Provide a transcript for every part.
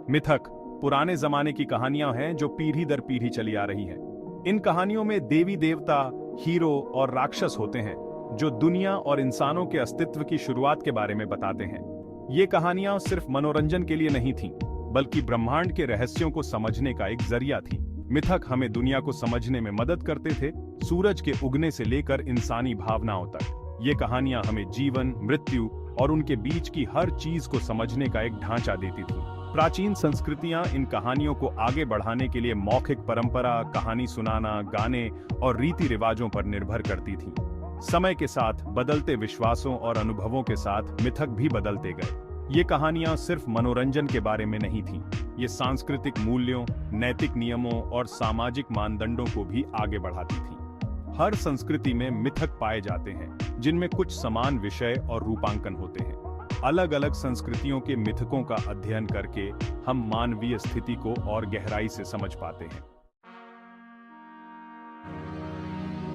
मिथक पुराने जमाने की कहानियां हैं जो पीढ़ी दर पीढ़ी चली आ रही हैं। इन कहानियों में देवी देवता, हीरो और राक्षस होते हैं जो दुनिया और इंसानों के अस्तित्व की शुरुआत के बारे में बताते हैं। ये कहानियां सिर्फ मनोरंजन के लिए नहीं थीं, बल्कि ब्रह्मांड के रहस्यों को समझने का एक जरिया थी। मिथक हमें दुनिया को समझने में मदद करते थे, सूरज के उगने से लेकर इंसानी भावनाओं तक। ये कहानियां हमें जीवन, मृत्यु और उनके बीच की हर चीज को समझने का एक ढांचा देती थी। प्राचीन संस्कृतियां इन कहानियों को आगे बढ़ाने के लिए मौखिक परंपरा, कहानी सुनाना, गाने और रीति रिवाजों पर निर्भर करती थीं। समय के साथ बदलते विश्वासों और अनुभवों के साथ मिथक भी बदलते गए। ये कहानियां सिर्फ मनोरंजन के बारे में नहीं थीं, ये सांस्कृतिक मूल्यों, नैतिक नियमों और सामाजिक मानदंडों को भी आगे बढ़ाती थीं। हर संस्कृति में मिथक पाए जाते हैं, जिनमें कुछ समान विषय और रूपांकन होते हैं। अलग अलग संस्कृतियों के मिथकों का अध्ययन करके हम मानवीय स्थिति को और गहराई से समझ पाते हैं।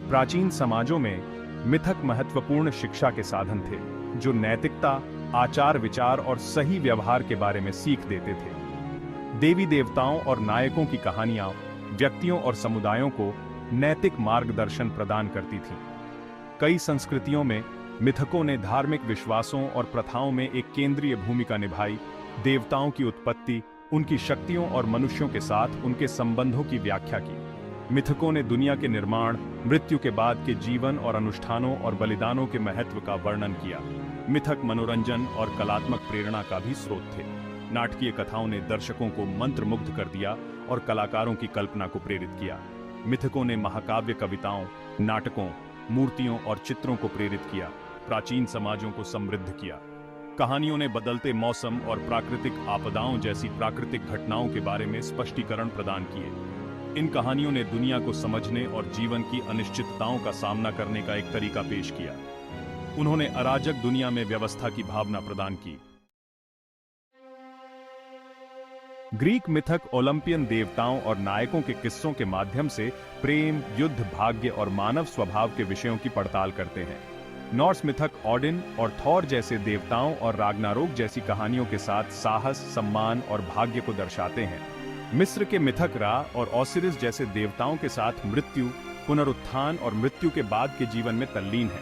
प्राचीन समाजों में मिथक महत्वपूर्ण शिक्षा के साधन थे, जो नैतिकता, आचार विचार और सही व्यवहार के बारे में सीख देते थे। देवी देवताओं और नायकों की कहानियां व्यक्तियों और समुदायों को नैतिक मार्गदर्शन प्रदान करती थीं। कई संस्कृतियों में मिथकों ने धार्मिक विश्वासों और प्रथाओं में एक केंद्रीय भूमिका निभाई। देवताओं की उत्पत्ति, उनकी शक्तियों और मनुष्यों के साथ उनके संबंधों की व्याख्या की। मिथकों ने दुनिया के निर्माण, मृत्यु के बाद के जीवन और अनुष्ठानों और बलिदानों के महत्व का वर्णन किया। मिथक मनोरंजन और कलात्मक प्रेरणा का भी स्रोत थे। नाटकीय कथाओं ने दर्शकों को मंत्रमुग्ध कर दिया और कलाकारों की कल्पना को प्रेरित किया। मिथकों ने महाकाव्य कविताओं, नाटकों, मूर्तियों और चित्रों को प्रेरित किया, प्राचीन समाजों को समृद्ध किया। कहानियों ने बदलते मौसम और प्राकृतिक आपदाओं जैसी प्राकृतिक घटनाओं के बारे में स्पष्टीकरण प्रदान किए। इन कहानियों ने दुनिया को समझने और जीवन की अनिश्चितताओं का सामना करने का एक तरीका पेश किया। उन्होंने अराजक दुनिया में व्यवस्था की भावना प्रदान की। ग्रीक मिथक ओलंपियन देवताओं और नायकों के किस्सों के माध्यम से प्रेम, युद्ध, भाग्य और मानव स्वभाव के विषयों की पड़ताल करते हैं। नॉर्स मिथक ओडिन और थॉर जैसे देवताओं और राग्नारोक जैसी कहानियों के साथ साहस, सम्मान और भाग्य को दर्शाते हैं। मिस्र के मिथक रा और ओसिरिस जैसे देवताओं के साथ मृत्यु, पुनरुत्थान और मृत्यु के बाद के जीवन में तल्लीन है।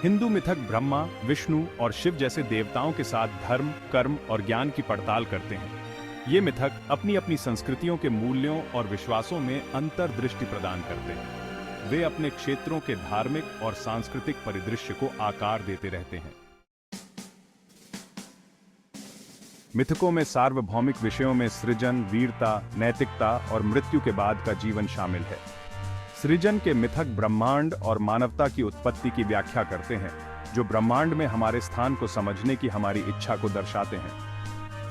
हिंदू मिथक ब्रह्मा, विष्णु और शिव जैसे देवताओं के साथ धर्म, कर्म और ज्ञान की पड़ताल करते हैं। ये मिथक अपनी अपनी संस्कृतियों के मूल्यों और विश्वासों में अंतर्दृष्टि प्रदान करते हैं। वे अपने क्षेत्रों के धार्मिक और सांस्कृतिक परिदृश्य को आकार देते रहते हैं। मिथकों में सार्वभौमिक विषयों में सृजन, वीरता, नैतिकता और मृत्यु के बाद का जीवन शामिल है। सृजन के मिथक ब्रह्मांड और मानवता की उत्पत्ति की व्याख्या करते हैं, जो ब्रह्मांड में हमारे स्थान को समझने की हमारी इच्छा को दर्शाते हैं।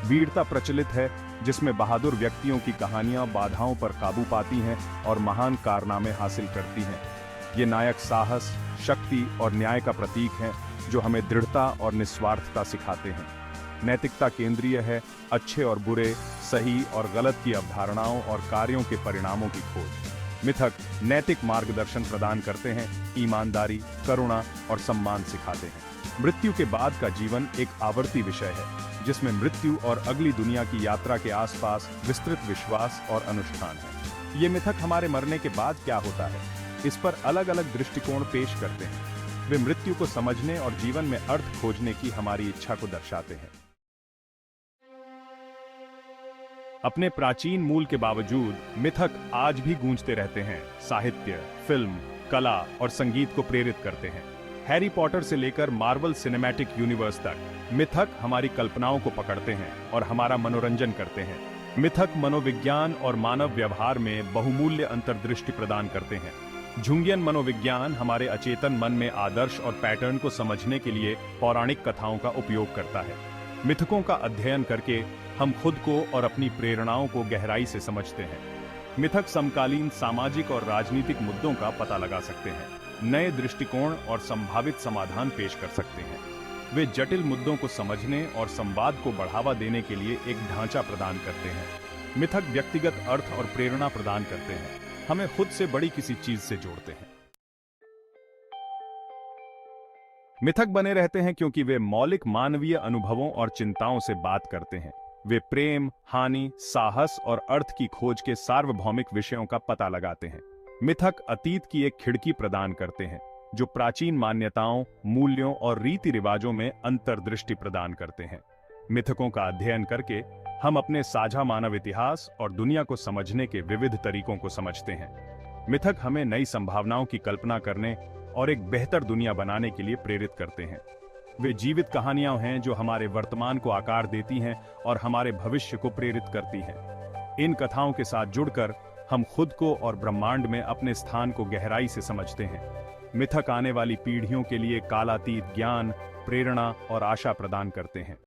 वीरता प्रचलित है, जिसमें बहादुर व्यक्तियों की कहानियां बाधाओं पर काबू पाती हैं और महान कारनामे हासिल करती हैं। ये नायक साहस, शक्ति और न्याय का प्रतीक हैं, जो हमें दृढ़ता और निस्वार्थता सिखाते हैं। नैतिकता केंद्रीय है, अच्छे और बुरे, सही और गलत की अवधारणाओं और कार्यों के परिणामों की खोज। मिथक नैतिक मार्गदर्शन प्रदान करते हैं, ईमानदारी, करुणा और सम्मान सिखाते हैं। मृत्यु के बाद का जीवन एक आवर्ती विषय है, जिसमें मृत्यु और अगली दुनिया की यात्रा के आसपास विस्तृत विश्वास और अनुष्ठान है। ये मिथक हमारे मरने के बाद क्या होता है, इस पर अलग अलग दृष्टिकोण पेश करते हैं। वे मृत्यु को समझने और जीवन में अर्थ खोजने की हमारी इच्छा को दर्शाते हैं। अपने प्राचीन मूल के बावजूद मिथक आज भी गूंजते रहते हैं। साहित्य, फिल्म, कला और संगीत को प्रेरित करते हैं। हैरी पॉटर से लेकर मार्वल सिनेमैटिक यूनिवर्स तक मिथक हमारी कल्पनाओं को पकड़ते हैं और हमारा मनोरंजन करते हैं। मिथक मनोविज्ञान और मानव व्यवहार में बहुमूल्य अंतर्दृष्टि प्रदान करते हैं। जुंगियन मनोविज्ञान हमारे अचेतन मन में आदर्श और पैटर्न को समझने के लिए पौराणिक कथाओं का उपयोग करता है। मिथकों का अध्ययन करके हम खुद को और अपनी प्रेरणाओं को गहराई से समझते हैं। मिथक समकालीन सामाजिक और राजनीतिक मुद्दों का पता लगा सकते हैं, नए दृष्टिकोण और संभावित समाधान पेश कर सकते हैं। वे जटिल मुद्दों को समझने और संवाद को बढ़ावा देने के लिए एक ढांचा प्रदान करते हैं। मिथक व्यक्तिगत अर्थ और प्रेरणा प्रदान करते हैं, हमें खुद से बड़ी किसी चीज से जोड़ते हैं। मिथक बने रहते हैं क्योंकि वे मौलिक मानवीय अनुभवों और चिंताओं से बात करते हैं। वे प्रेम, हानि, साहस और अर्थ की खोज के सार्वभौमिक विषयों का पता लगाते हैं। मिथक अतीत की एक खिड़की प्रदान करते हैं, जो प्राचीन मान्यताओं, मूल्यों और रीति रिवाजों में अंतर्दृष्टि प्रदान करते हैं। मिथकों का अध्ययन करके हम अपने साझा मानव इतिहास और दुनिया को समझने के विविध तरीकों को समझते हैं। मिथक हमें नई संभावनाओं की कल्पना करने और एक बेहतर दुनिया बनाने के लिए प्रेरित करते हैं। वे जीवित कहानियां हैं जो हमारे वर्तमान को आकार देती हैं और हमारे भविष्य को प्रेरित करती हैं। इन कथाओं के साथ जुड़कर हम खुद को और ब्रह्मांड में अपने स्थान को गहराई से समझते हैं। मिथक आने वाली पीढ़ियों के लिए कालातीत ज्ञान, प्रेरणा और आशा प्रदान करते हैं।